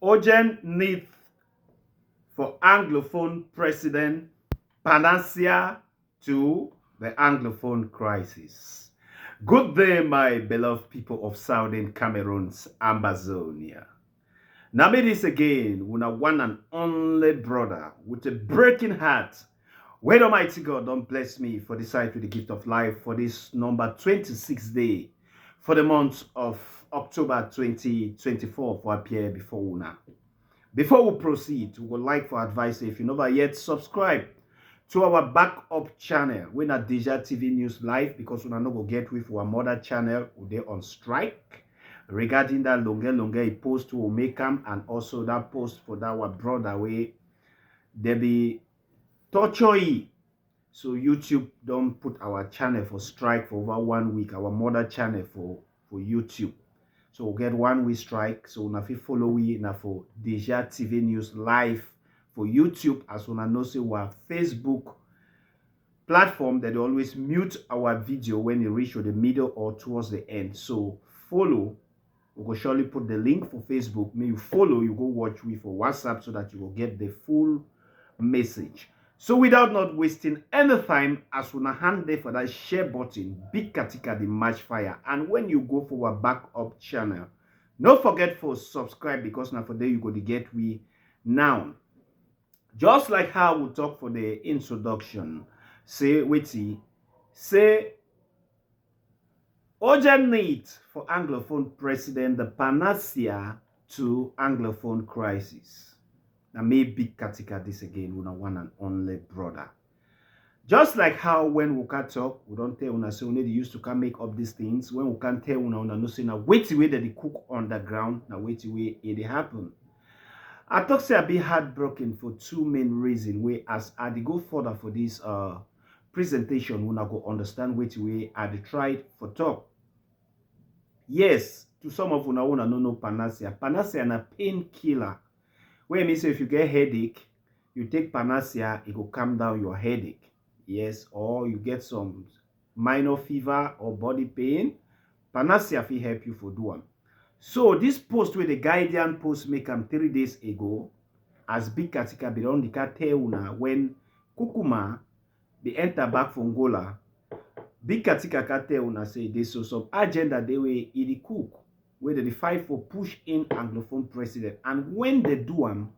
Urgent need for anglophone president, panacea to the anglophone crisis. Good day, my beloved people of Southern Cameroon's Amazonia. Now me this again, with a one and only brother with a breaking heart. When Almighty God don't bless me for the sight with the gift of life for this number 26 day for the month of October 2024 for appear before Una. Before we proceed, we would like for advice if you never yet subscribe to our backup channel. We're not Deja TV News Live because we are not going to get with our mother channel. They're on strike regarding that longer post to make them and also that post for that our brother way they be torture. So YouTube don't put our channel for strike for over 1 week. Our mother channel for YouTube. So we'll get 1 week strike. So if you follow we now for Deja TV News Live for YouTube, as we know say our Facebook platform that they always mute our video when you reach the middle or towards the end. So follow. We will surely put the link for Facebook. May you follow, you go watch we for WhatsApp so that you will get the full message. So without not wasting any time, as we hand there for that share button, big katika the match fire. And when you go for our backup channel, don't forget for subscribe because now for there you go to get we now. Just like how we talk for the introduction, say witty, say urgent need for anglophone president, the panacea to anglophone crisis. Now, may big katika this again, una one and only brother. Just like how when we can talk, we don't tell una say we need used to come make up these things. When we can tell una no say now wait way that they cook on the ground, now wait way it happen. I talk say I be heartbroken for two main reasons. Where as I go further for this presentation, we go understand which way I tried for talk. Yes, to some of una wanna no panacea. Panacea na painkiller. Where it means if you get headache, you take panacea, it will calm down your headache. Yes, or you get some minor fever or body pain, panacea will help you for do one. So this post where the Guardian post make 3 days ago, as big katika beyond the tell una when Kukuma they enter back from Angola. Big katika tell una say they so some agenda they way in cook where they fight for push in anglophone president, and when they do them,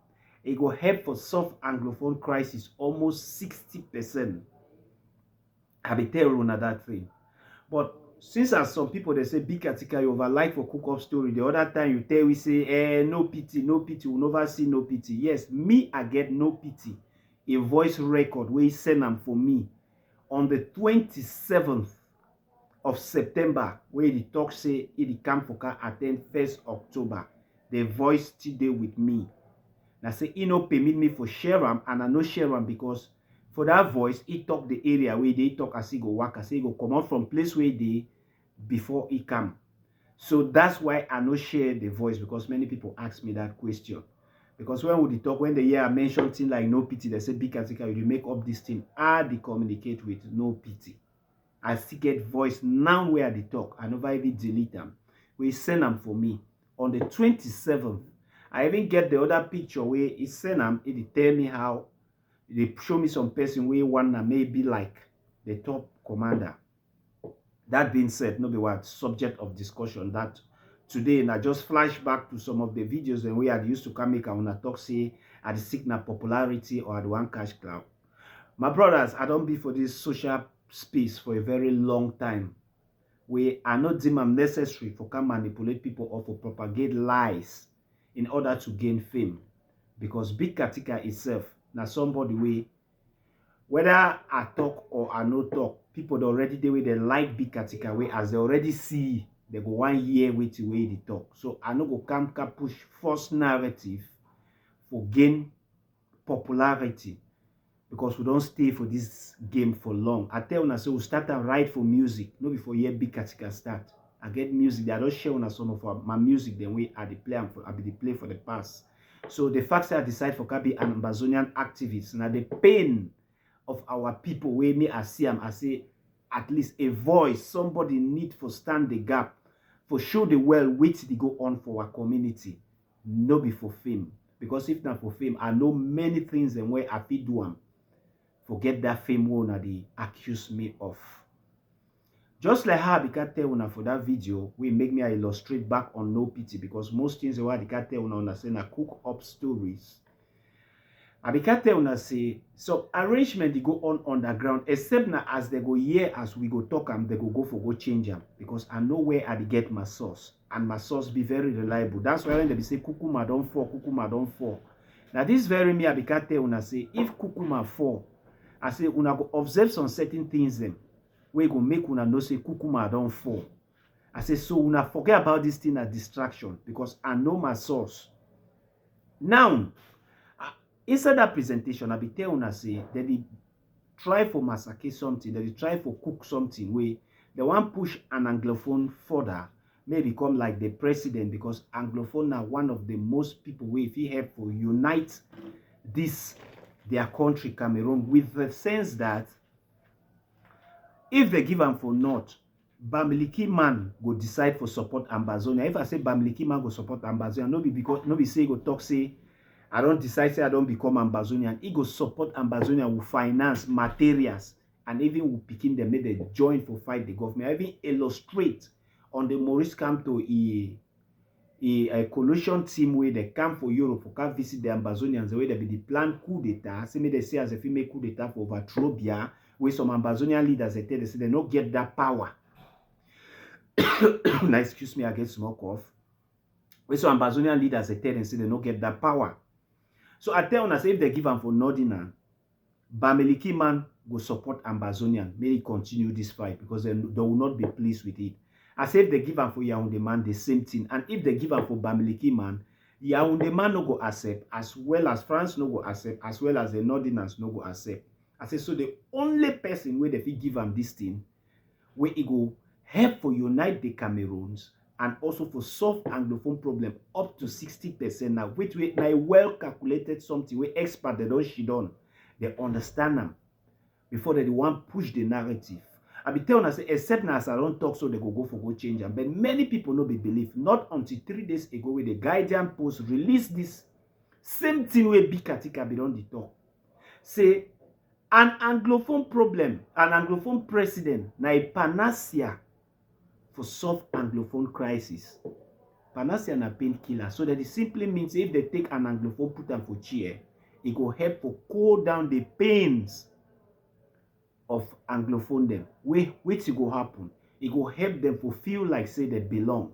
it will help for solve anglophone crisis almost 60%. I be tell you that thing, but since as some people they say big article you over like for cook up story, the other time you tell we say no pity, we never see no pity. Yes, me I get no pity. A voice record where he send them for me on the 27th of September, where the talk say it come for car attend 1st October. The voice today with me. Now say he no permit me for share them, and I no share them because for that voice, he talk the area where they talk as he go work, as he go come out from place where they before he come. So that's why I no share the voice, because many people ask me that question. Because when we talk, when they hear I mention things like no pity, they say big article, you make up this thing. I they communicate with no pity. I still get voice now where they talk. I never even delete them. We send them for me on the 27th. I even get the other picture where he send them. It tell me how they show me some person where one may be like the top commander. That being said, no be what subject of discussion that today, and I just flash back to some of the videos and we had used to come make and talk say at the signal popularity or at one cash cloud. My brothers, I don't be for this social space for a very long time. We are not deemed necessary for can manipulate people or for propagate lies in order to gain fame. Because Big Katika itself, now somebody way, whether I talk or I no talk, people already the way they like Big Katika way, as they already see, they go 1 year with the way they talk. So I no go come push false narrative for gain popularity, because we don't stay for this game for long. I tell you, so we start and write for music, not before year Big Katika start. I get music, I don't share on some of my music, then we are the play and I be the play for the past. So the fact that I decide for can be an Amazonian activist, now the pain of our people where me I see them, I say at least a voice, somebody need for stand the gap, for show the well which they go on for our community. no be for fame. Because if not for fame, I know many things and where I fit do am. Forget that fame one they accuse me of. Just like how I can tell una for that video, we make me illustrate back on no pity because most things where I can tell una say na cook up stories. I can tell una say so arrangement they go on underground except now as they go here as we go talk them, they go for go change them because I know where I get my source and my source be very reliable. That's why when they say kukuma don't fall. Now this very me I can tell una say if kukuma fall, I say una go observe some certain things them. We go make una know say kukuma don't fall. I say so una forget about this thing as distraction because I know my source. Now, inside that presentation, I be tell una say that they try for massacre something, that they try for cook something where they want push an anglophone further, may become like the president because anglophone are one of the most people where if he help for unite this their country Cameroon with the sense that if they give them for not, Bamileke man go decide for support Ambazonia. If I say Bamileke man go support Ambazonia, no be because no be say go talk say I don't decide say I don't become Ambazonian. He go support Ambazonia with finance, materials, and even with picking them make they join for fight the government. I even illustrate on the Maurice Kamto a coalition team where they come for Europe for come visit the Ambazonians the way they be the plan coup d'etat. Say me they say as if we make coup d'etat for overthrow Bia, where some Ambazonian leaders they tell they say they don't get that power. Now excuse me, I get small cough. Where some Ambazonian leaders they tell and say they don't get that power. So I tell us if they give them for Northern, Bamileke man will support Ambazonian. May he continue this fight because they will not be pleased with it. As if they give them for Yaoundé man, the same thing. And if they give them for Bamileke man, Yaoundé man no go accept, as well as France no go accept, as well as the Northerners no go accept. I say so the only person where they give them this thing, where it go help for unite the Cameroons and also for solve anglophone problem up to 60% now, which we now well calculated something where expert they don't shit on. They understand them before they want push the narrative. I be telling us except now as I don't talk so they go for go change them. But many people no be believe. Not until 3 days ago where the Guardian Post released this same thing where big Katika be on the talk. Say an anglophone problem, an anglophone president, na a panacea for solve anglophone crisis. Panacea na painkiller. So that it simply means if they take an anglophone, put them for chair, it will help to cool down the pains of anglophone them. Which it will happen. It will help them to feel like say they belong.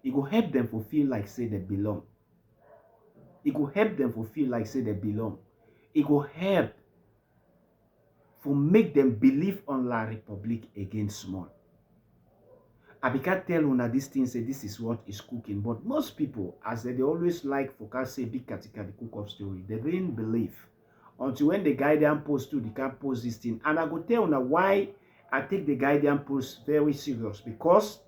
It will help them to feel like say they belong. It will help them to feel like say they belong. It will help for make them believe on La Republic again small. I can't tell una this thing say this is what is cooking, but most people, as they always like for can say big Katika the cook-up story, they didn't believe until when the Guardian Post too, they can't post this thing. And I go tell una why I take the Guardian Post very serious, because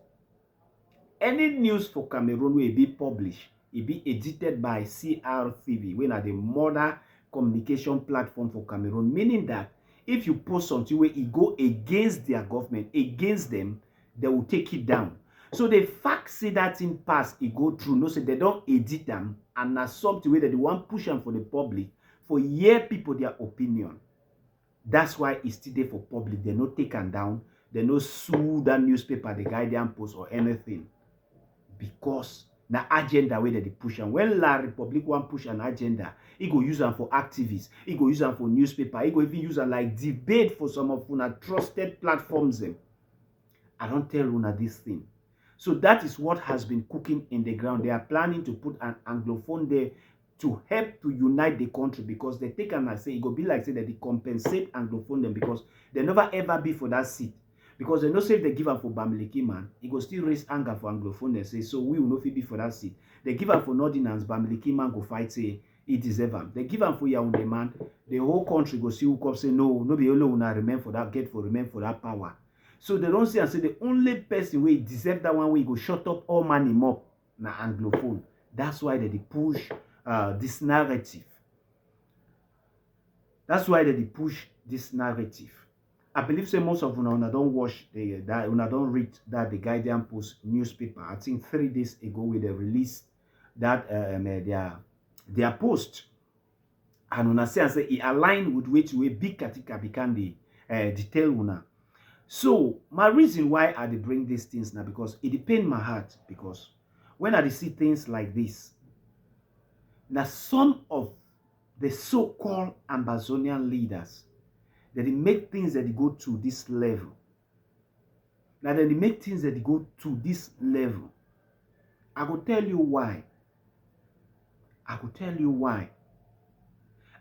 any news for Cameroon will be published, it be edited by CRTV, when are the mother communication platform for Cameroon, meaning that if you post something where it go against their government, against them, they will take it down. So the fact say that in past it go through, no say they don't edit them, and na something where they want push them for the public for hear people their opinion. That's why it's still there for public. They not take them down. They no sue that newspaper, the Guardian Post or anything, because the agenda where they push them. When La Republic want push an agenda, he go use them for activists. He go use them for newspaper. He go even use them like debate for some of una trusted platforms them. I don't tell una this thing. So that is what has been cooking in the ground. They are planning to put an anglophone there to help to unite the country, because they take and I say it go be like say that they compensate anglophone them because they never ever be for that seat. Because they know say if they give up for Bamileke man, it go still raise anger for anglophone. They say so we will not be for that seat. They give up for Northerners, Bamileke man go fight say he deserve them. They give up for Yaoundé man, the whole country go see who come say no be only una remain for that remain for that power. So they don't say and say the only person who deserve that one way go shut up all man him up na anglophone. That's why they push this narrative. That's why they push this narrative. I believe say most of una don't watch una don't read that the Guardian Post newspaper. I think 3 days ago where they released that their post, and una say it aligned with which way big katika become the tell una. So my reason why I dey bring these things now, because it pain my heart, because when I see things like this, now some of the so-called Amazonian leaders, that they make things that they go to this level. Now that they make things that they go to this level. I will tell you why. I will tell you why.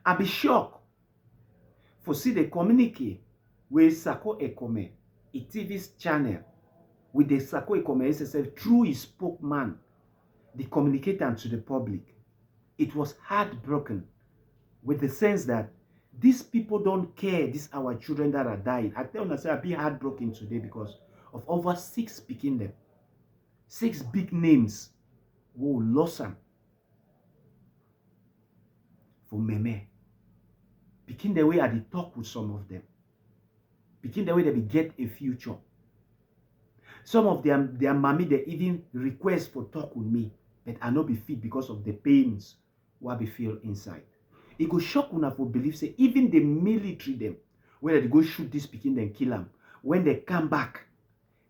I be shocked for see the communique with Sako Ekome, a TV's channel, with the Sako Ekome SSF through his spokesman, the communicator to the public. It was heartbroken, with the sense that these people don't care. These our children that are dying. I tell you, I be heartbroken today because of over 6 speaking them. 6 big names. Whoa, lost them. For Meme. Begin the way I did talk with some of them. Begin the way they be get a future. Some of them, their mommy, they even request for talk with me. But I not be fit because of the pains what I feel inside. It go shock una for believe say even the military them, where they go shoot this pikin then kill them. When they come back,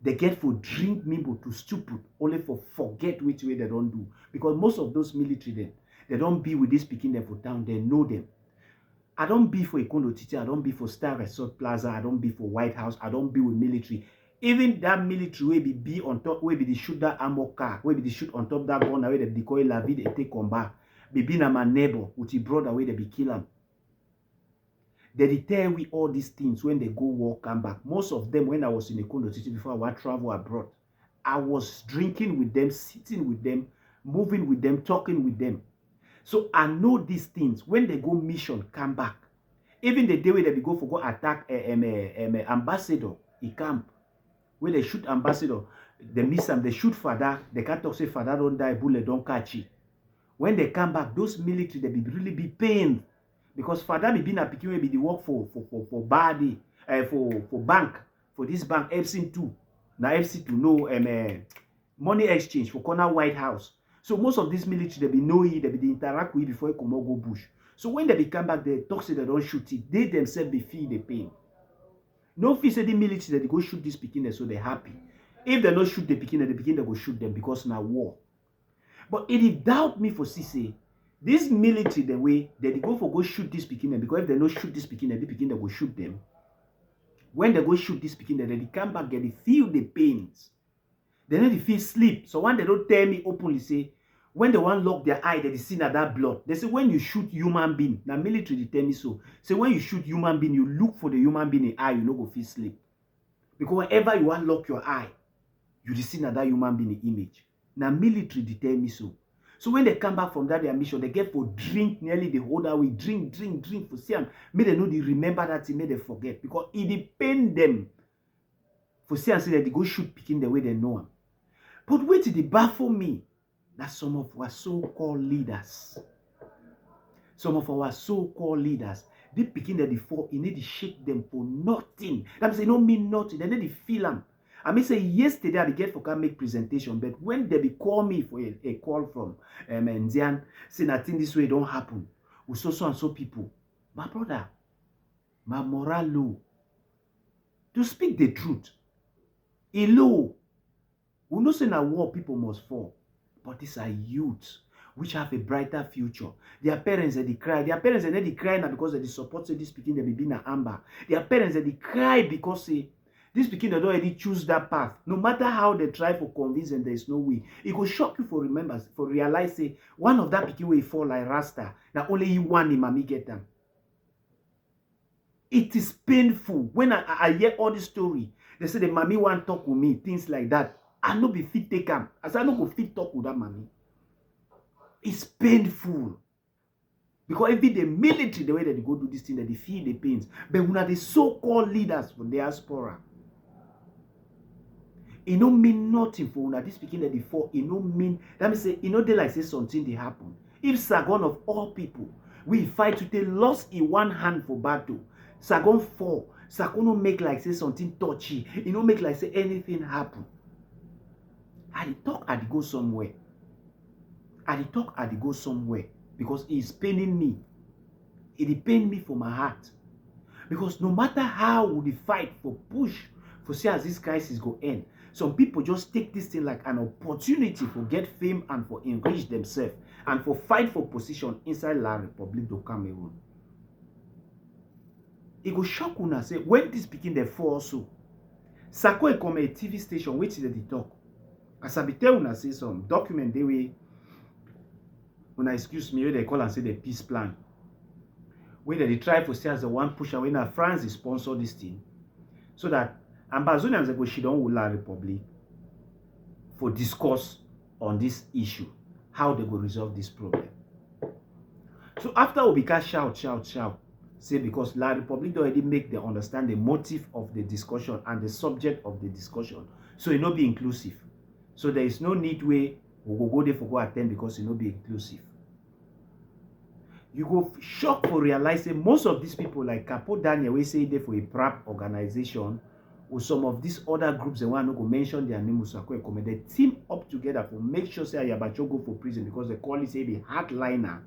they get for drink mimbo to stupid, only for forget which way they don't do. Because most of those military them, they don't be with this pikin them for town, they know them. I don't be for Ikondo Titi, I don't be for Star Resort Plaza, I don't be for White House, I don't be with military. Even that military will be on top, will be the shoot that ammo car, will be the shoot on top that gun, where they call la vie et take combat. Be na my neighbor, with his brother, where they be kill him. They tell we all these things when they go work, come back. Most of them, when I was in Ikondo Titi before I went travel abroad, I was drinking with them, sitting with them, moving with them, talking with them. So I know these things. When they go mission, come back. Even the day where they go for go attack ambassador, he camp. When they shoot ambassador, they miss him, they shoot father. They can't talk say father don't die, bullet don't catch it. When they come back, those military they be really be pained. Because father be been a picking will be the work for body, for bank, for this bank, FC2. Now FC2 know money exchange for corner White House. So most of these military, they be know it, they be interact with before they come out go bush. So when they come back, they talk say they don't shoot it. They themselves be feel the pain. No feel say the military that they go shoot this pikin, so they happy. If they don't shoot the pikin, they go shoot them because now war. But it doubt me for say this military the way they go for go shoot this pikin, because if they don't shoot this pikin, the pikin they go shoot them. When they go shoot this pikin, they come back, they feel the pains. They need to feel sleep. So when they don't tell me openly, say, when they want lock their eye, they see that blood. They say, when you shoot human being, now military they tell me so. Say, when you shoot human being, you look for the human being in eye, you no go feel sleep. Because whenever you want lock your eye, you see that human being image. Now military they tell me so. So when they come back from that their mission, they get for drink nearly the whole day. Drink for see them. May they know they remember that thing, may they forget. Because it depends them for see and say that they go shoot picking the way they know them. But wait till they baffle me that some of our so-called leaders, they picking that before, you need to shake them for nothing. That means they don't mean nothing. They need to feel them. I mean, say yesterday I get for can make presentation, but when they be call me for a call from Ndian, saying I think this way don't happen, with so and so people, my brother, my moral low. To speak the truth, a low. We know say na war people must fall, but these are youths which have a brighter future. Their parents they cry. Their parents they cry now because they support say this pikin they be in amber. Their parents they cry because say this pikin they don't already choose that path. No matter how they try for convince them, there is no way. It will shock you for remember, for realize say one of that pikin will fall like Rasta. Now only you one in mommy get them. It is painful when I hear all this story. They say the mommy want talk with me, things like that. I no be fit take am. As I no go fit talk with that mommy. It's painful. Because even the military, the way that they go do this thing, that they feel the pains. But when are the so-called leaders for diaspora, it no mean nothing for una this speaking that before. It no mean that means say it no dey like say something they happen. If Sargon of all people we fight to take lost in one hand for battle, Sargon fall. Sargon no make like say something touchy. It no make like say anything happen. I talk, I go somewhere. I talk, I go somewhere because it's paining me. It pain me for my heart. Because no matter how we fight for push for see as this crisis go end, some people just take this thing like an opportunity to get fame and for enrich themselves and for fight for position inside La Republic of Cameroon. It go shock una say when this begin the fall so. Sako e come a TV station which they talk. As I be tell una say some document they way when I excuse me, they call and say the peace plan. Where they try for say as the one push away now France is sponsor this thing. So that Ambazonians go she don't La Republic for discourse on this issue. How they go resolve this problem. So after Obika shout, say because La Republic already make them understand the motive of the discussion and the subject of the discussion. So it not be inclusive. So there is no need way we go there for go attend because it not be inclusive. You go shocked for realizing most of these people like Capo Daniel we say they for a PRAP organization or some of these other groups they want to go mention their name they team up together for make sure say Ayabacho go for prison because they call it say the hardliner.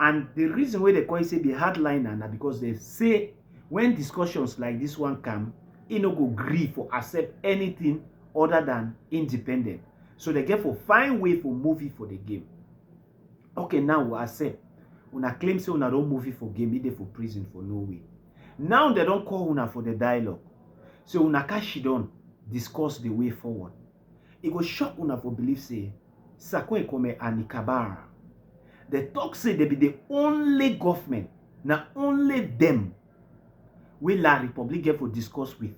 And the reason why they call it say the hardliner now because they say when discussions like this one come, it no go agree for accept anything other than independent. So they get for find way for movie for the game. Okay, now we accept. Una claim say una don't movie for game, it for prison for no way. Now they don't call una for the dialogue. So una cash don discuss the way forward. It go shock una for believe say Sako Ekome and Nikabara. The talk say they be the only government, now only them will La Republic get for discuss with.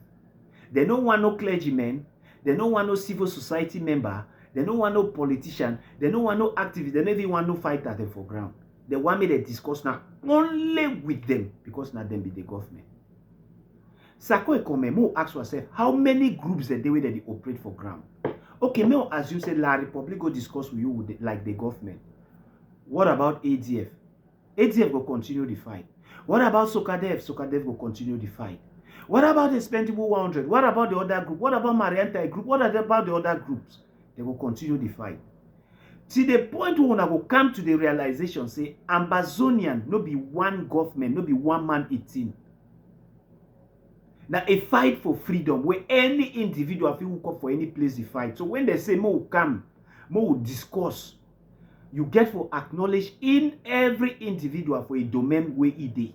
They don't want no clergymen, they don't want no civil society member, they don't want no politician, they don't want no activist, they don't even want no fighter for ground. They want me to discuss now only with them because now them be the government. Sako Ekome, mo ask yourself how many groups that they operate for ground. Okay, me assume say La Republic go discuss with you with like the government. What about ADF? ADF will continue the fight. What about Sokadev? Sokadev will continue the fight. What about the Expendable 100? What about the other group? What about Marianta group? What about the other groups? They will continue the fight. See the point when I will come to the realization, say Ambazonian no be one government, no be one man 18. Now a fight for freedom where any individual feel come for any place to fight. So when they say more will come, more will discuss, you get for acknowledge in every individual for a domain where it is.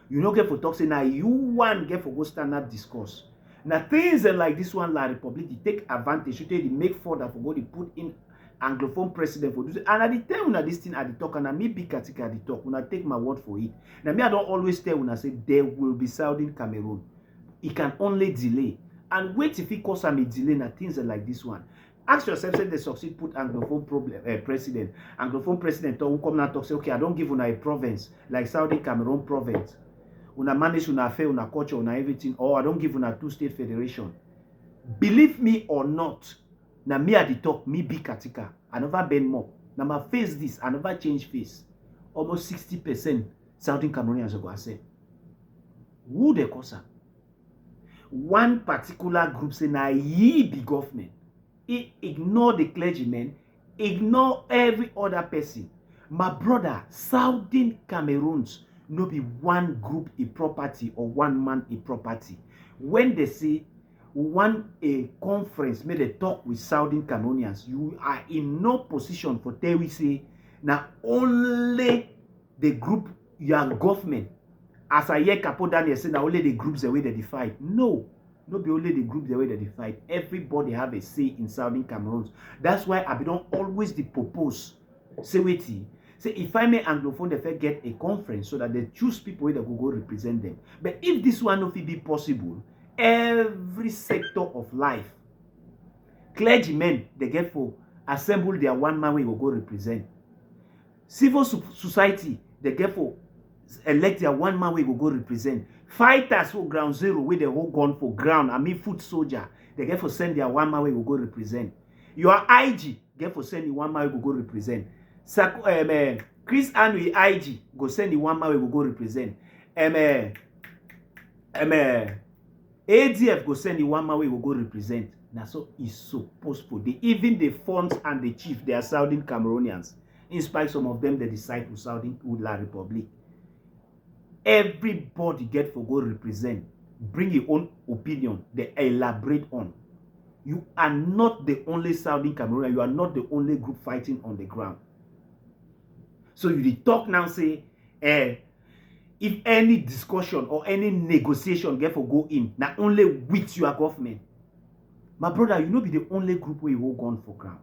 You don't get for talk say now you one get for go stand up discourse. Now things like this one La Republic they take advantage, you take make further for go to put in anglophone president for this. And at the time when this thing at the talk and I may be katika at the talk, when I take my word for it. Now me I don't always tell when I say there will be Southern Cameroon. It can only delay. And wait if it cause a delay na things like this one. Ask yourself, say they succeed put anglophone president. Anglophone president who come now talk say, okay, I don't give una a province like Saudi Cameroon province. Una manage una affair, una culture, una everything, or I don't give una two-state federation. Believe me or not, na me at the talk, me be katika. I never bend more. Now my face this, I never change face. Almost 60% Southern Cameroonians go say. Who they cause am? One particular group say na ye be government. It ignore the clergymen, ignore every other person. My brother, Southern Cameroons no be one group a property or one man a property. When they say one a conference made a talk with Southern Cameroonians, you are in no position for tell we say now only the group your government. As I hear Capo Daniel say now only the groups the way they fight. No. Not be only the group the way that they fight. Everybody have a say in Southern Cameroon. That's why I don't always the propose. Say wait. Say if I may anglophone, they first get a conference so that they choose people that will go represent them. But if this one not be possible, every sector of life, clergymen they get for assemble their one man we will go represent. Civil society they get for elect their one man we will go represent. Fighters for ground zero with the whole gun for ground. I mean foot soldier. They get for send their one man we will go represent. Your IG get for send the one man we will go represent. Chris Anui IG go send the one man we will go represent. ADF go send the one man we will go represent. Now so is supposed to be. Even the fonts and the chief, they are Southern Cameroonians. In spite some of them, they decide to Southern La Republic. Everybody get for go represent. Bring your own opinion. They elaborate on. You are not the only Southern Cameroonian. You are not the only group fighting on the ground. So you talk now say, if any discussion or any negotiation get for go in, not only with your government. My brother, you know be the only group where you hold gun for ground.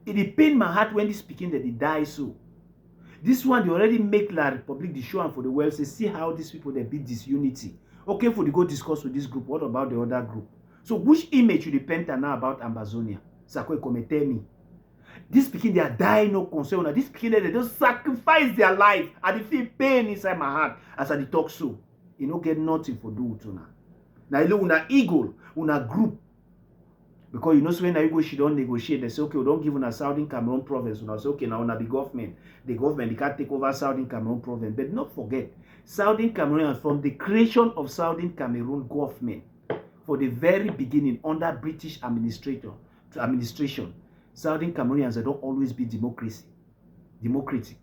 It pain my heart when they speaking that they die so. This one, they already make La Republic the show and for the world say, see how these people, they beat disunity. Okay, for the go discuss with this group, what about the other group? So which image you depend now about Amazonia? Sakwe come tell me. This speaking, they are dying no concern. This speaking, they just sacrifice their life. And they feel pain inside my heart as I talk so. You don't get nothing for do with now. Now you look una eagle, una group. Because you know so when you she don't negotiate, they say, okay, we don't give una Southern Cameroon province. Una say, okay, now una the government. The government, they can't take over Southern Cameroon province. But not forget, Southern Cameroon, from the creation of Southern Cameroon government, for the very beginning, under British administration, Southern Cameroonians, they don't always be democratic.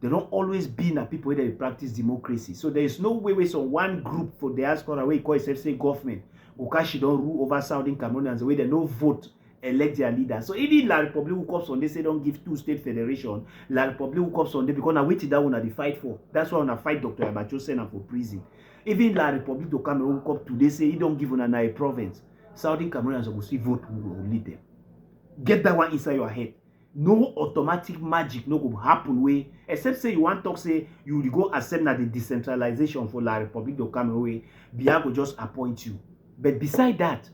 They don't always be na people where they practice democracy. So there is no way where some one group for diaspora where you call itself say government, because she don't rule over Southern Cameroonians the way they no vote, elect their leader. So even La Republic who comes on, they say don't give two state federation. La Republic who comes on, they because now wait that one they fight for. That's why when I fight Dr. Abacho send for prison. Even La Republic de Cameroon who come to, they say he don't give on a province. Southern Cameroonians will see vote who will lead them. Get that one inside your head. No automatic magic no go happen way, except say you want to talk say you will go accept that the decentralization for La Republic de Cameroon way, Bia go just appoint you. But beside that,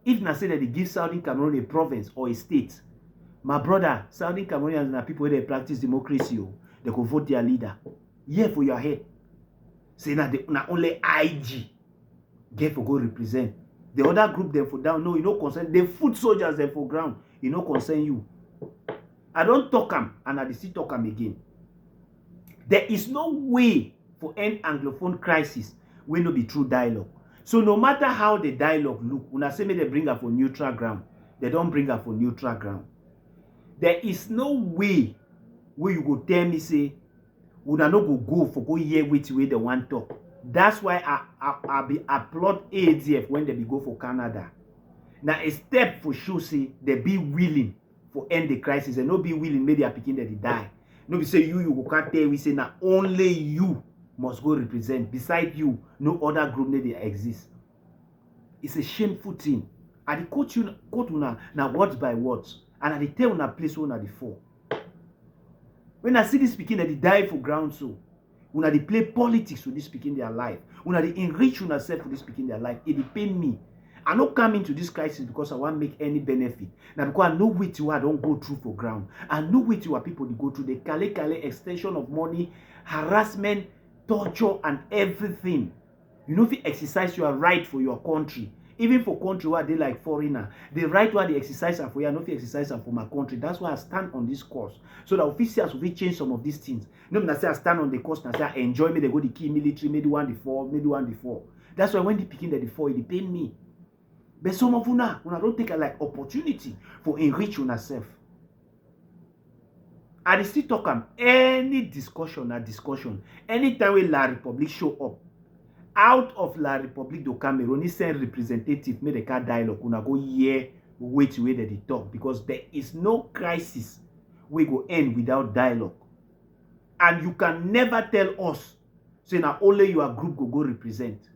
if na say that they give Southern Cameroon a province or a state, my brother, Southern Cameroonians na people where they practice democracy, they go vote their leader. Yeah, for your head. Say na only IG get for go represent. The other group them for down, no, you know concern. The foot soldiers them for ground, you know concern you. I don't talk them and I still talk them again. There is no way for end anglophone crisis will not be through dialogue. So no matter how the dialogue look, when I say me they bring her for neutral ground, they don't bring her for neutral ground. There is no way where you go tell me say, we not go for go hear which way they want talk. That's why I be applaud ADF when they be go for Canada. Now a step for sure say they be willing for end the crisis and not be willing maybe they are picking that they die. No be say you go can't tell we say now only you must go represent. Beside you, no other group they exist. It's a shameful thing. I quote una now words by words. And I tell una place one at the four. When I see this speaking that they die for ground so, when they play politics with this speaking their life, when they enrich una self for this speaking their life, it pain me. I not come into this crisis because I want to make any benefit. Now because I know what you are don't go through for ground. I know what you are people to go through the kale extension of money, harassment, torture, and everything. You know if you exercise your right for your country. Even for country where they like foreigner, the right where they exercise for you, not exercise for my country. That's why I stand on this course. So that officials will change some of these things. No, I say I stand on the course and say I enjoy me, they go the key military, maybe one before. That's why when they picking the before, it pain me. But some of you now, don't take a like opportunity for enrich yourself. I still talk on any discussion. Anytime when La Republic show up, out of La Republic de Cameroon, he send representative, make the car dialogue. Una go hear wait that they talk because there is no crisis we go end without dialogue. And you can never tell us, say now only your group go represent.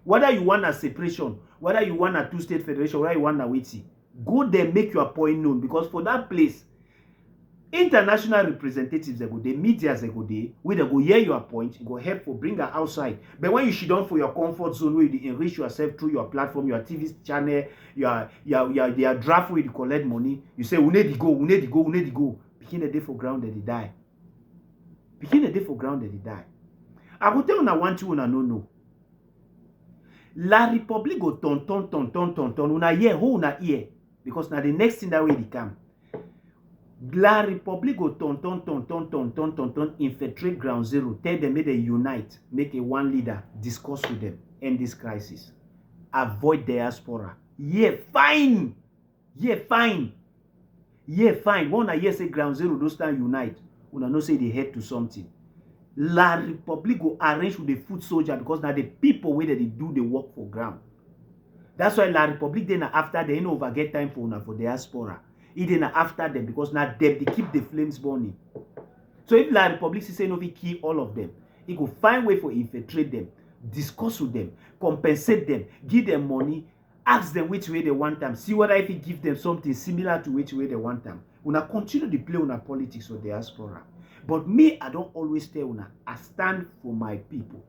Whether you want a separation, whether you want a two-state federation, whether you want a waiting, go there, make your point known. Because for that place, international representatives, they go there, medias, they go there, where they go hear your point, you go help for bring her outside. But when you sit down for your comfort zone, where you enrich yourself through your platform, your TV channel, your draft where you collect money, you say, we need to go. Begin the day for ground that they die. I go tell you one thing una no. La Republic go ton. Una hear, who una hear? Because now the next thing that way they come. La Republic go ton, infiltrate ground zero. Tell them, may they unite, make a one leader, discuss with them, end this crisis. avoid diaspora. Yeah, fine. Yeah, fine. Yeah, fine. One I hear say Ground Zero don't stand unite. Una no say they head to something. La Republic go arrange with the foot soldier because now the people where they do the work for ground. That's why La Republic then after they no over get time for una for diaspora. It then after them because now they keep the flames burning. So if La Republic say no we kill all of them, he go find way for infiltrate them, discuss with them, compensate them, give them money, ask them which way they want them, see whether if he give them something similar to which way they want them. Una continue to play una politics or diaspora. But me, I don't always tell una, I stand for my people.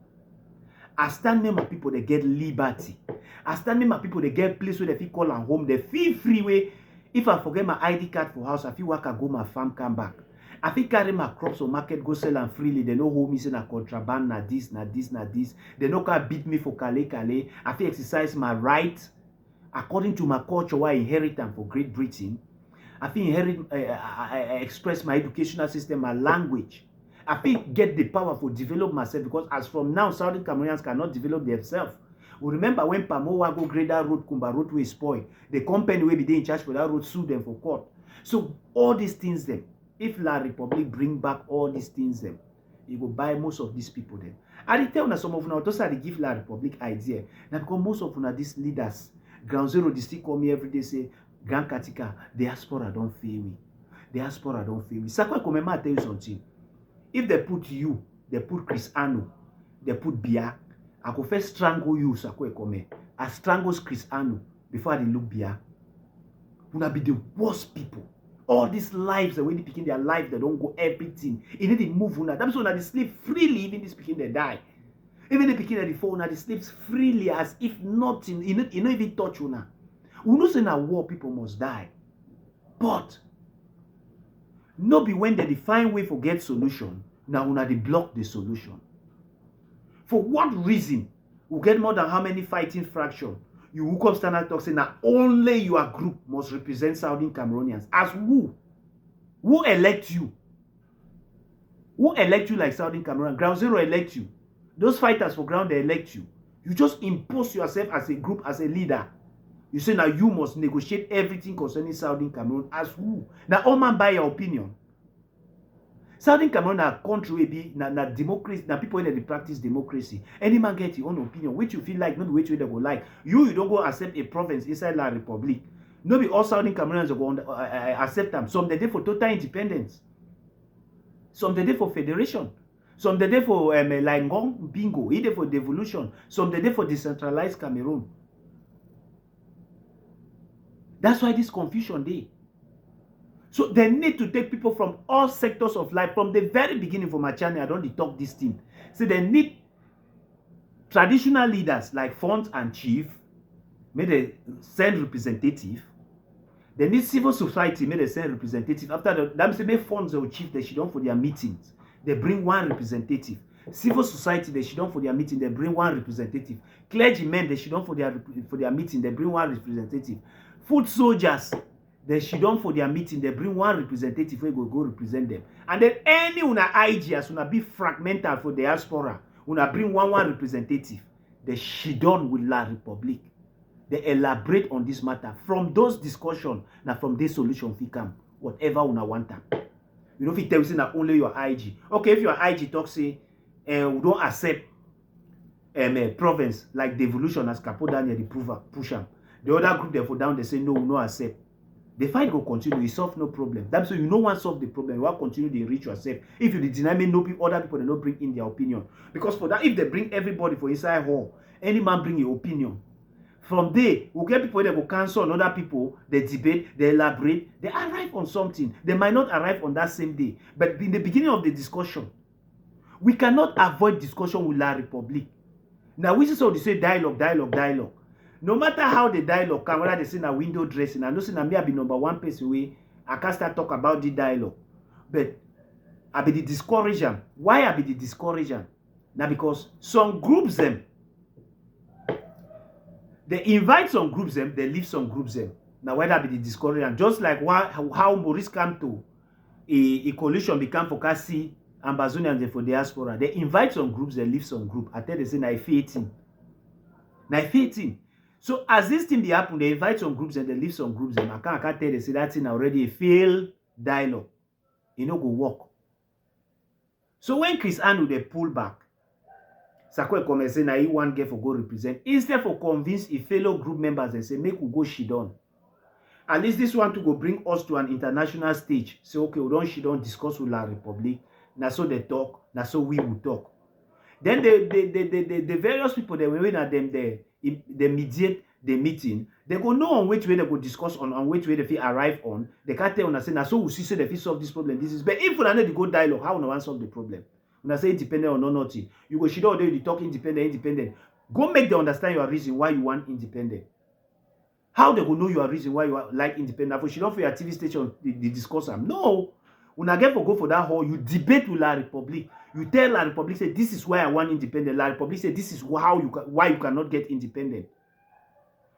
I stand with my people, they get liberty. I stand with my people, they get place where they feel call and home. They feel free way. If I forget my ID card for house, I feel work, I go my farm, come back. I feel carry my crops or market, go sell them freely. They no hold me say na contraband, na this, na this, na this. They no can beat me for kale. I feel exercise my right according to my culture, where I inherit them for Great Britain. I feel I express my educational system, my language. I feel get the power to develop myself because as from now, Southern Cameroonians cannot develop themselves. We remember when Pamowa go grade that road, Kumba road will spoil. The company will be in charge for that road, sue them for court. So all these things then, if La Republic bring back all these things then, you go buy most of these people then. I tell you some of them, those are the give La Republic idea. Now because most of them these leaders, Ground Zero, they still call me every day say, Grand Katika, diaspora don't fail me. Diaspora don't fail me. Sakwa Komema, I tell you something. If they put you, they put Chris Ano, they put Bia, I go first strangle you, Sakwa Kome. I strangle Chris Ano before they look Bia. Una be the worst people. All these lives, when they begin their life, they don't go everything. You need to move una. That's why they sleep freely, even this begin they die. Even the begin they fall, they sleep freely as if nothing. You know even touch una. We know say na war people must die. But no be when they define way for get solution, now una they block the solution. For what reason? We get more than how many fighting fractions? You who come stand and talk say now only your group must represent Southern Cameroonians. As who? Who elect you? Who elect you like Southern Cameroon? Ground Zero elect you. Those fighters for ground, they elect you. You just impose yourself as a group, as a leader. You say now you must negotiate everything concerning Southern Cameroon. As who? Now all man buy your opinion. Southern Cameroon na country will be na democracy. Now people that they practice democracy. Any man get your own opinion, which you feel like, not which way they go like. You don't go accept a province inside La Republic. No be all Southern Cameroonians go accept them. Some they dey for total independence. Some they dey for federation. Some they dey for Langong bingo. Either for devolution. Some they dey for decentralized Cameroon. That's why this confusion dey. So they need to take people from all sectors of life. From the very beginning for my channel, I don't talk this thing. So they need traditional leaders like Font and Chief, may they send representative. They need civil society, may they send representative. After that, they make Fonts or Chief, they should on for their meetings. They bring one representative. Civil society, they should on for their meeting, they bring one representative. Clergymen, they should on for their meeting, they bring one representative. Foot soldiers, they should on for their meeting, they bring one representative who go represent them. And then any una IG as una be fragmental for diaspora, una bring one representative. They should on with La Republic. They elaborate on this matter. From those discussions, now from this solution fi come, whatever una want them. You know if it tells you that only your IG. Okay, if your IG talk say we don't accept a province like devolution as Capo Daniel the push them. The other group therefore down they say no, we no accept. The fight will continue. You solve no problem. That's so you no want solve the problem. You want continue to enrich yourself. If you deny me, no people, other people they don't bring in their opinion. Because for that, if they bring everybody for inside hall, any man bring your opinion. From there, we'll get people that will cancel on other people. They debate, they elaborate, they arrive on something. They might not arrive on that same day, but in the beginning of the discussion, we cannot avoid discussion with La Republic. Now, which is how they say dialogue. No matter how the dialogue come, whether they say na window dressing, I know say na me I be number one person way, I can't start talk about the dialogue. But I be the discourager. Why I be the discourager? Now because some groups them, they invite some groups them, they leave some groups them. Now whether I be the discourager, just like how Maurice come to a coalition become for Kasi, Ambazonians for diaspora. They invite some groups, they leave some group. I tell they say na 18. So as this thing dey happen, they invite some groups and they leave some groups, and I can't tell they say that thing already a failed dialogue. E no go work. So when Chris Anu dey pull back, Sakwe come say na he wan get for go represent. Instead for convince his fellow group members and say make we go shidon. At least this one to go bring us to an international stage. Say okay, we don shidon discuss with La Republic. Na so they talk, na so we will talk. Then the various people that were at them they mediate the meeting. They go know on which way they go discuss on which way they fit arrive on. They can't tell una say na so we see say they fit solve this problem. This is but if una know the go dialogue, how una wan solve the problem? Una say independent or no nothing. You go shit all day you talk independent. Go make them understand your reason why you want independent. How they go know your reason why you like independent? For she don't for your TV station they discuss them. No. When I get for go for that hall, you debate with La Republic. You tell La Republic, say, this is why I want independent. La Republic say, this is why you cannot get independent.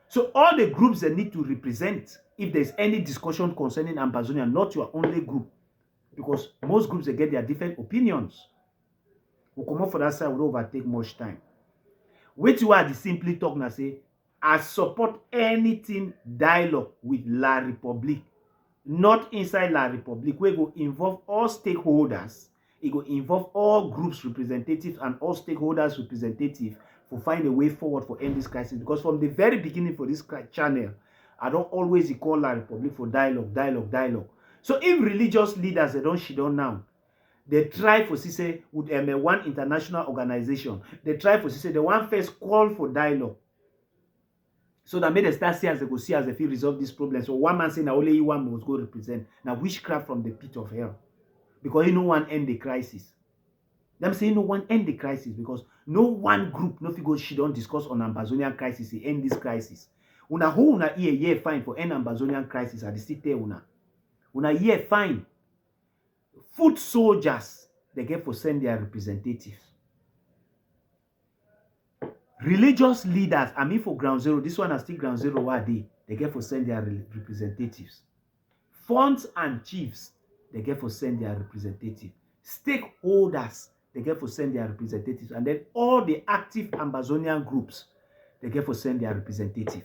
So all the groups that need to represent, if there's any discussion concerning Ambazonia, not your only group. Because most groups, they get their different opinions. We'll come up for that side, we don't overtake much time. Wait you are the simply talk now say, I support anything dialogue with La Republic. Not inside La Republic, where it will involve all stakeholders. It will involve all groups representatives and all stakeholders representatives for find a way forward for end this crisis. Because from the very beginning for this channel, I don't always call La Republic for dialogue. So if religious leaders, they don't shit on now, they try for say with one international organization, they try for say they want first call for dialogue. So that made them start see as they go see as they feel resolve this problem. So one man saying that only one must go represent. Now witchcraft from the pit of hell. Because no one end the crisis. Them saying no one end the crisis because no one group, no figure she don't discuss on Ambazonian crisis, he end this crisis. Una who una year fine for end Ambazonian crisis at the city una. Una year fine. Foot soldiers, they get for send their representatives. Religious leaders, I mean for ground zero, this one is still ground zero what they get for send their representatives. Funds and chiefs, they get for send their representatives. Stakeholders, they get for send their representatives. And then all the active Ambazonian groups, they get for send their representative.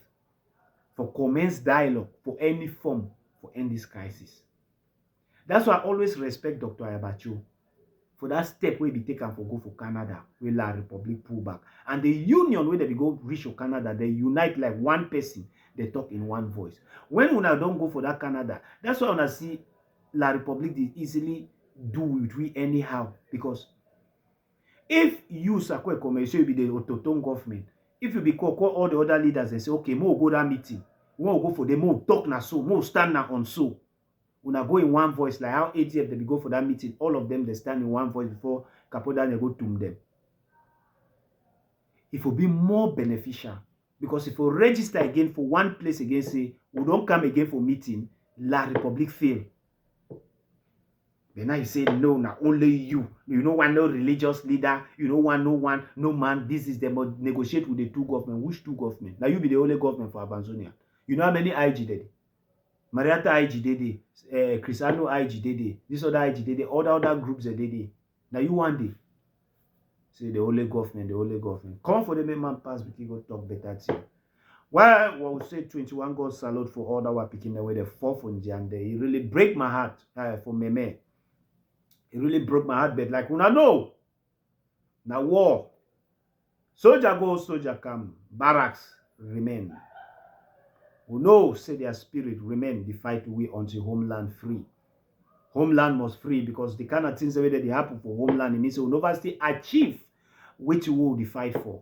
For commence dialogue, for any form, for end this crisis. That's why I always respect Dr. Ayabacho. For that step where be taken for go for Canada, where La Republic pull back. And the union where they go reach for Canada, they unite like one person, they talk in one voice. When una don't go for that Canada, that's why una see La Republic they easily do with we anyhow. Because if you Sakwe Commercial be the autotone government, if you be call all the other leaders and say, okay, more go that meeting, we will go for them, more talk na so, more stand na on so. Una go in one voice, like how ATF they go for that meeting, all of them they stand in one voice before Kapoda they go to them. It will be more beneficial because if we register again for one place again, say we don't come again for meeting, La Republic fail. Then now you say no, now only you. You don't want no religious leader, you don't want no man. This is them negotiate with the two government. Which two government? Now you be the only government for Abanzonia. You know how many IG did? Mariata IG did, Crisano IG did, this other IG did, other groups did. Now you want it. Say the only government. Come for the main man pass because go talk better thing. Well, we say 21 God salute for all that were picking away the 4th on Jan day. It really break my heart for Meme. It really broke my heart, but like una know. Now war. Soldier go, soldier come. Barracks remain. We know, say their spirit remain the fight way until homeland free. Homeland must free because the kind of things that they happen for homeland, it means we'll never still achieve which we will fight for.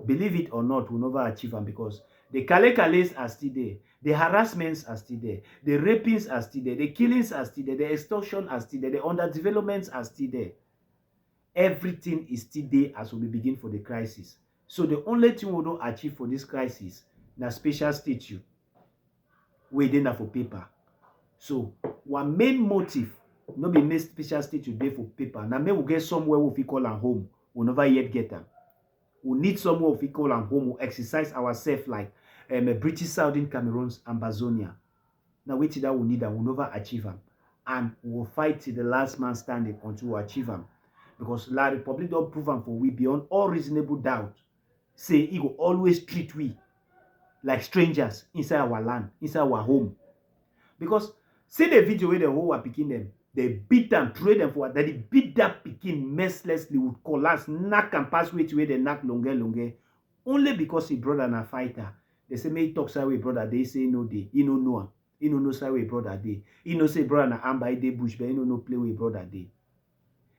Believe it or not, we'll never achieve them because the Kale-Kales are still there. The harassments are still there. The rapings are still there. The killings are still there. The extortion are still there. The underdevelopments are still there. Everything is still there as we begin for the crisis. So the only thing we don't achieve for this crisis na special statute waiting for paper. So one main motive no be make special statute there for paper. Now may we get somewhere we call am home. We never yet get them. We need somewhere we call am home. We exercise ourselves like British Southern Cameroon's Ambazonia. Now wait till that we need them. We never achieve them, and we'll fight till the last man standing until we achieve them. Because La Republic don't prove them for we beyond all reasonable doubt. Say he will always treat we like strangers inside our land, inside our home. Because see the video where the whole were picking them, they beat them, throw them for that. They beat that picking mercilessly with collapse, knock and pass way to where they knock longer. Only because he brother and a fighter. They say, may talk say brother. They say no day. He no know. He no know say brother day. He no say brother na amba day bush, but he no play with brother day.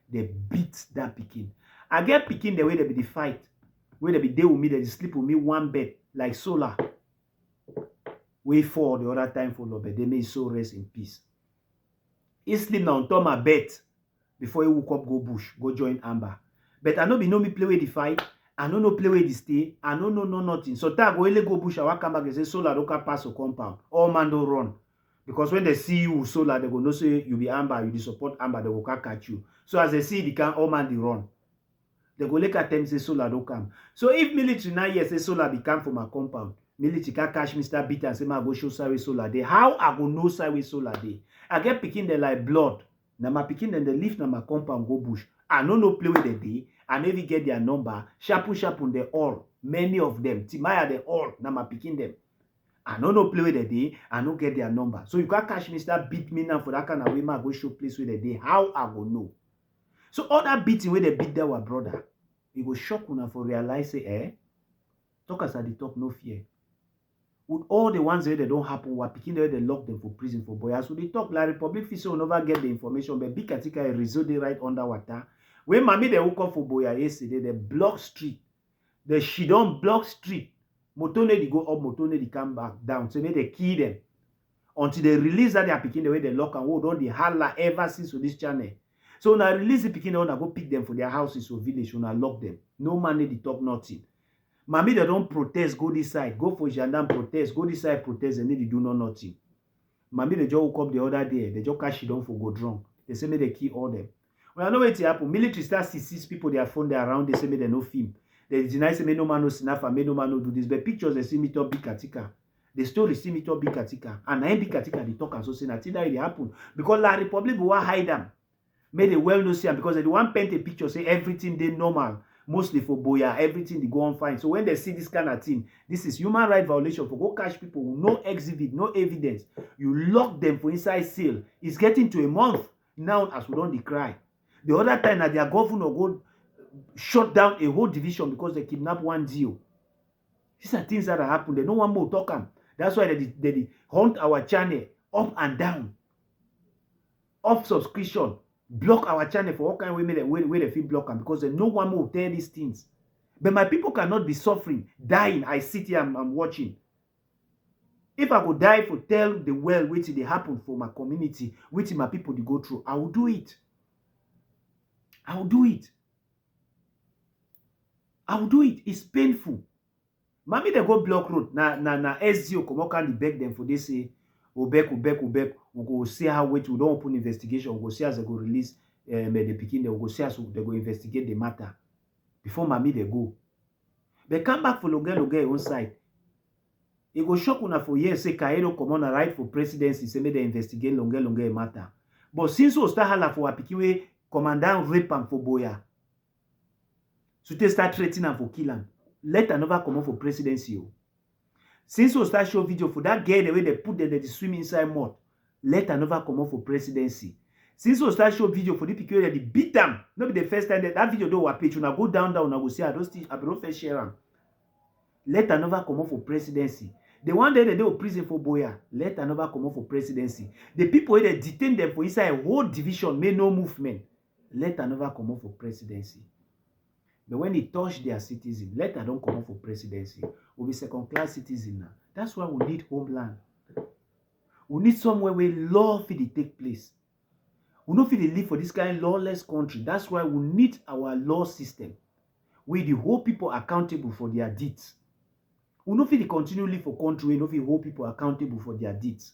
They beat that picking. I get picking the way they be the fight. Where they be there with me, they sleep with me one bed like solar. Wait for the other time for love, but they may so rest in peace. He sleep now on top my bed before he woke up, go bush, go join Amber. But I know me play with the fight. I no play with the stay. I no nothing. So tag go go bush. I come back and say solar don't pass a compound. All man don't run. Because when they see you with solar, they go no say you be Amber, you support Amber, they will catch you. So as they see the can all man they run. They go look at them say solar don't come. So if military now yes say solar be come from my compound, military can catch Mr. Beat and say ma go show Sawe solar day. How I go know Sawe solar day? I get picking them like blood. Now my picking them they lift na my compound go bush. I no play with the day. I never get their number. Sharpun they all. Many of them. Timaya they all. Now my picking them. I no play with the day. I no get their number. So you can catch Mr. Beat me now for that kind of way. I go show place with the day. How I go know? So all that beating where they beat their brother, it go shock una for realize say, talk as I dey talk, no fear. With all the ones that they don't happen, we're picking the way they lock them for prison for boys. So they talk like Republic Fisher will never get the information, but big katika a result they right underwater. When mommy they woke up for boya yesterday, they block street. She don't block street. Motone they go up, motone they come back down. So they kill them. Until they release that they are picking the way they lock and hold on the holla ever since on this channel. So when I release the picking, I go pick them for their houses or village, when I lock them. No man need to talk nothing. Mommy, they don't protest, go this side. Go for gendarme protest, go this side protest, and need to do nothing. Mommy, they just woke up the other day. They just cash it down for go drunk. They say me they kill all them. When I know what happen, military start seize people, they are phone they around, they say me they no film. They deny say me no man no snap and me no man no do this. But pictures they see me talk big katika. The story see me talk big katika. And I big katika they talk and so say nothing that will happen. Because La Republic will hide them. May they well know see them because they want paint a picture, say everything they normal. Mostly for boya, everything they go on fine. So when they see this kind of thing, this is human right violation for go catch people with no exhibit, no evidence. You lock them for inside cell. It's getting to a month now as we don't decry. The other time that their governor go shut down a whole division because they kidnap one deal. These are things that are happening. They don't want more talk them. That's why they hunt our channel up and down. Off subscription. Block our channel for all kind of women where they feel block them because they no one more tell these things. But my people cannot be suffering, dying. I sit here, I'm watching. If I could die for tell the world which they happen for my community, which my people they go through, I will do it. I will do it. I will do it. It's painful. Mommy they go block road. Na SDO come out and beg them for they say Obek. We go see how we don't open investigation. We go see as they go release the picking. They go see as they go investigate the matter before mommy they go. They come back for loge on side. It go shock una for years say Kairo come on a right for presidency. Say may they investigate longer matter. But since we start hala for a picking way, commandant rape and for boya. So they start threatening and for kill him. Let another come on for presidency. Since we start show video for that girl the way they put them, they swim inside mud. Let another come on for presidency. Since we start show video for the people that they beat them, not be the first time that video do a page. When I go down, I go see I don't first share them. Let another come on for presidency. The one day they do prison for boya. Let another come on for presidency. The people they detain them for inside a whole division, make no movement. Let another come on for presidency. But when they touch their citizen, let them don't come on for presidency. We'll be second-class citizen now. That's why we need homeland. We need somewhere where law fit take place. We don't fit live for this kind of lawless country. That's why we need our law system, where the whole people accountable for their deeds. We don't fit continue live for country where no fit hold people accountable for their deeds.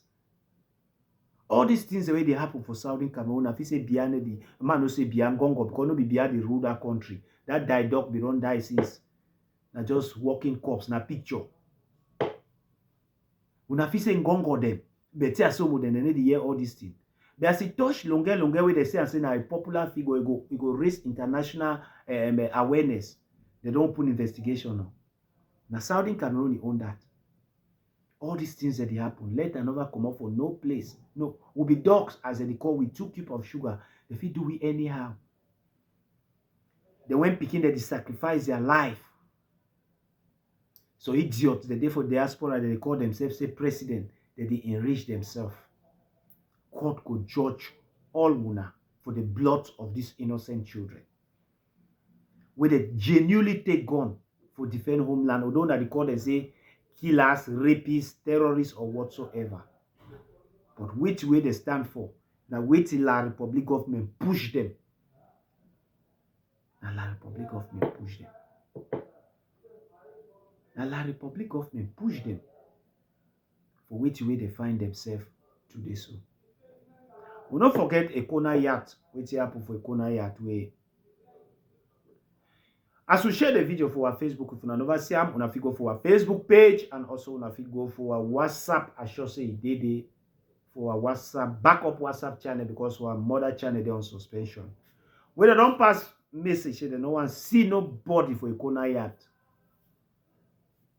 All these things the way they happen for Southern Cameroon, if you say Biane the man no say Bian Gongo because no be Bian the rule that country. That died dog be don't die since. Na just walking corpse na picture. Una fi say Gongo them, but tell so more than they need to hear all these things. But as it touch longer where they say and say na a popular figure, it go raise international awareness. They don't put investigation now. Now Southern Cameroon own that. All these things that they happen, let another come up for no place. No, we'll be dogs as they call with 2 cubes of sugar. If we do we anyhow. They went picking that they sacrifice their life. So idiots, the day for diaspora, they call themselves say president, that they enrich themselves. Court could judge all una for the blood of these innocent children. Where they genuinely take gun for defend homeland, although that they call they say killers, rapists, terrorists, or whatsoever. But which way they stand for? Now wait till La Republic government push them. Now La Republic government push them. Now La Republic government push them. For which way they find themselves today so. We don't forget a corner yacht. Which happen for a corner yacht way. As we share the video for our Facebook, if you never see them, you go for our Facebook page and also you go for our WhatsApp. I should say it for our WhatsApp, backup WhatsApp channel because our mother channel they on suspension. When they don't pass message, they no one see nobody for a corner yacht.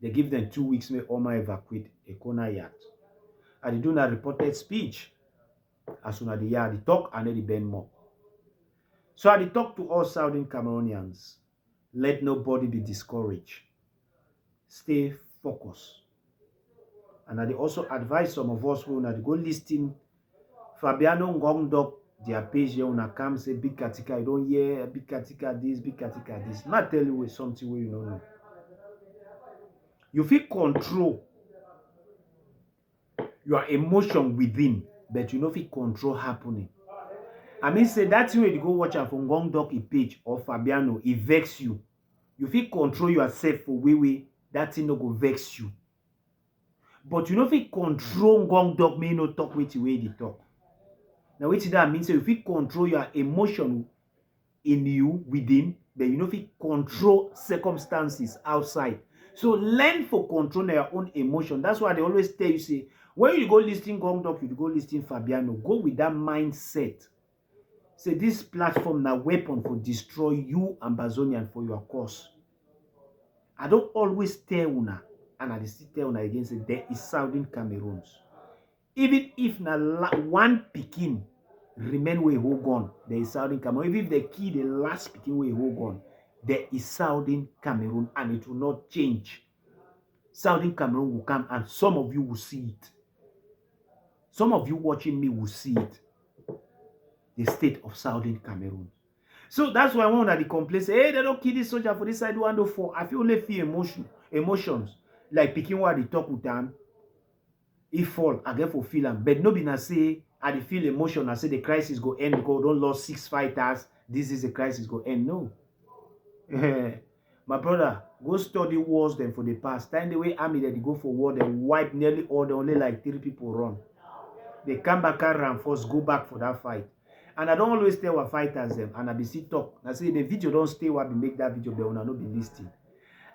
They give them 2 weeks, may Oma evacuate a corner yacht. And they do not reported speech. As soon as they talk and then they bend more. So I talk to all Southern Cameroonians. Let nobody be discouraged. Stay focused. And I also advise some of us who go listing Fabiano Ngongdok, their page here, una come say big katika, you don't hear big katika this, big katika this. Not tell you something where you don't know. You feel control your emotion within, but you know feel control happening. I mean, say that's way you go watch out from Ngongdok page or Fabiano, it vex you. You feel control yourself for way that thing no go vex you. But you know feel control Ngongdok may not talk with the way they talk. Now, what that means? So you feel control your emotion in you within, but you know feel control circumstances outside. So learn for control your own emotion. That's why they always tell you, say, when you go listing Ngongdok, you go listing Fabiano, go with that mindset. Say this platform na weapon for destroy you Ambazonian for your cause. I don't always tell una, and I still tell una again, say there is Southern Cameroons. Even if na one Pekin remain where hold on, there is Southern Cameroon. Even if the key the last Pekin where hold on, there is Southern Cameroon, and it will not change. Southern Cameroon will come, and some of you will see it. Some of you watching me will see it. The state of Southern Cameroon. So that's why one of the complaints say, hey, they don't kill this soldier for this side 104. I feel only feel emotions. Like picking what they talk with them. If fall, I get for feel them. But nobody na say, I dey feel emotion. I say the crisis go end because don't lost 6 fighters. This is the crisis go end. No. My brother, go study wars then for the past. Time the way army that they go for war, they wipe nearly all. They only like 3 people run. They come back and force go back for that fight. And I don't always tell our fighters them, and I be see talk. I say the video don't stay where we make that video, but una no be listening.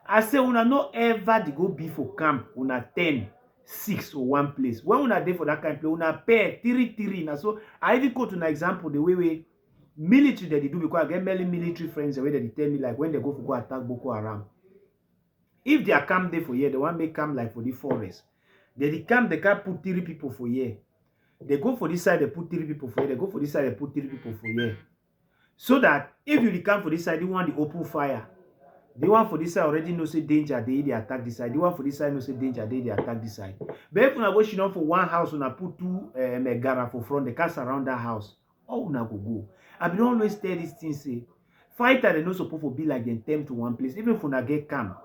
I say una no ever they go be for camp, una 10, 6 or 1 place. When una there for that kind of play, una pair 3. Now so I even go to an example the way military that they do because I get many military friends the way that they tell me like when they go for go attack Boko Haram. If they are camp there for here, they want make camp like for the forest. They camp they can't put 3 people for here. They go for this side, they put 3 people for here. They go for this side, they put 3 people for here. So that if you come for this side, you want the open fire. The one for this side already knows say danger, they attack this side. The one for this side knows say danger, they attack this side. But if you go she for one house, you put 2 megara for front, they cast around that house. Oh, una go. I be always tell these things say, fighter they not supposed to be like them 10 to 1 place. Even if una get camp,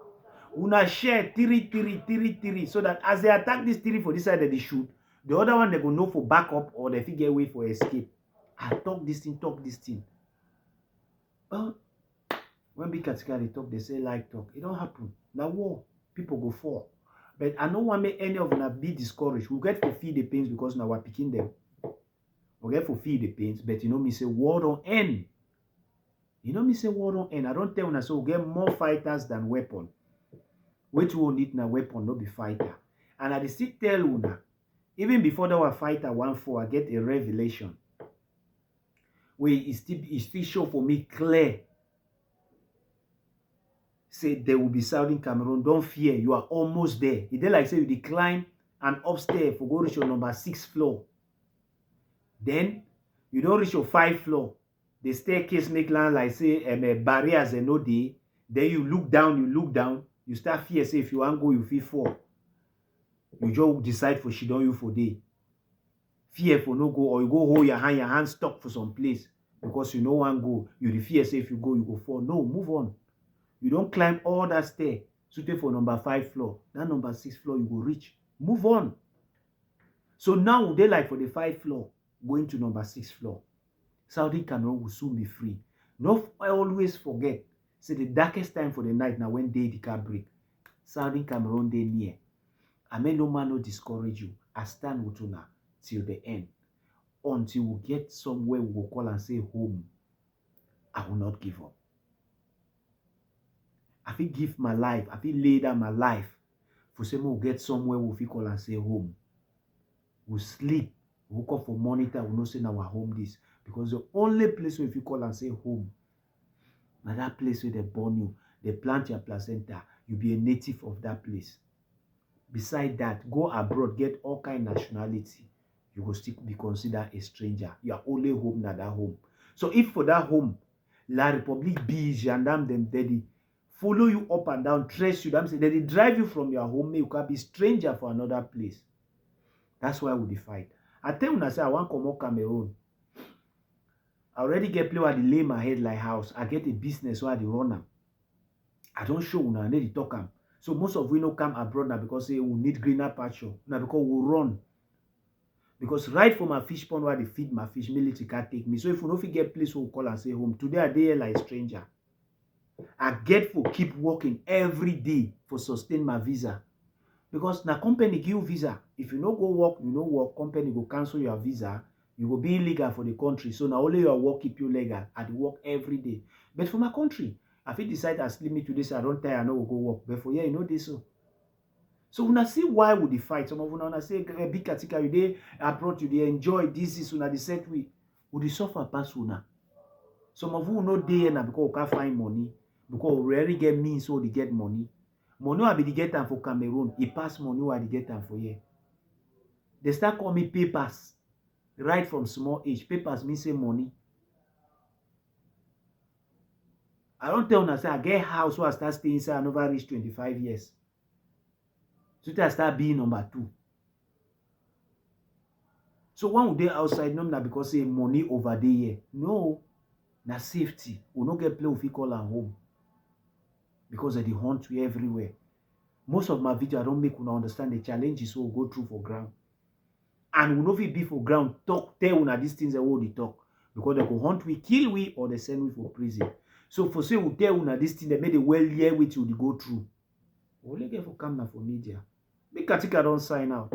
una share 3, so that as they attack this 3 for this side that they shoot. The other one, they go know for backup or they figure a way for escape. I talk this thing. But when big category they talk, they say like talk. It don't happen. Now war, people go fall. But I don't want make any of them be discouraged. We get to feel the pains because now we're picking them. We get to feel the pains, but you know me say war don't end. You know me say war don't end. I don't tell you so we get more fighters than weapon. Which will need na weapon, not be fighter. And I still tell you now. Even before that was fighter 1-4, I get a revelation. Where it still show for me clear. Say there will be Southern Cameroon. Don't fear, you are almost there. It like say you decline and upstairs for go reach your number 6 floor. Then you don't reach your 5 floor. The staircase make land like say barriers and no day. Then you look down, you start fear say if you want go, you feel fall. You just decide for she don't you for day. Fear for no go, or you go hold your hand stuck for some place because you no want go. You the fear say if you go, you go fall. No, move on. You don't climb all that stair. Suited for number 5 floor. That number 6 floor you go reach. Move on. So now they like for the 5 floor going to number 6 floor. Southern Cameroon will soon be free. No, I always forget. Say the darkest time for the night now when day the car break. Southern Cameroon they near. I may no man no discourage you. I stand with you now till the end. Until we get somewhere we will call and say home. I will not give up. I will give my life. I will lay down my life. For say we'll get somewhere we will call and say home. We'll sleep. We'll wake up for monitor. We'll not say now our home this. Because the only place where if you call and say home, now that place where they born you, they plant your placenta, you be a native of that place. Beside that, go abroad, get all kind of nationality. You will still be considered a stranger. You are only home, not that home. So if for that home, La République be gendarme them daddy, follow you up and down, trace you, them say they drive you from your home, you can be stranger for another place. That's why we fight. I tell you, I say I want to come out Cameroon. I already get play where they lay my head like house. I get a business where they run them. I don't show una, I need to talk them. So most of we no come abroad now because say we need greener pasture. Now because we run. Because right from my fish pond where they feed my fish, military can't take me. So if we don't get place we call and say home, today I dey like a stranger. I get for keep working every day for sustain my visa. Because na company give you visa. If you no go work, you no work, company go cancel your visa. You will be illegal for the country. So now only your work keep you legal. I work every day. But for my country, I feel decide as limit to this, I don't tire, I know go work. But for yeah, you know this so. So when I see why would they fight, some of you now say big katika you dey abroad, you dey enjoy this is una the set way. Would they suffer pass una? Some of you know there now because we can't find money. Because we rarely get means so they get money. Money will be the get them for Cameroon. It pass money while they get them for here. They start calling me papers. Right from small age. Papers mean say money. I don't tell you, say I get house where I start staying inside I never reach 25 years. So I start being number 2. So when we dey outside, no na because say money over there here. No, na safety. We no get play we call am home. Because of the hunt we everywhere. Most of my video I don't make una understand the challenges we go through for ground. And we no fit be for ground, talk, tell una these things that we talk. Because they go hunt we, kill we, or they send we for prison. So for say we tell una these things, they made a well year with you to go through. We only get for come now for media. Big Katika don't sign out.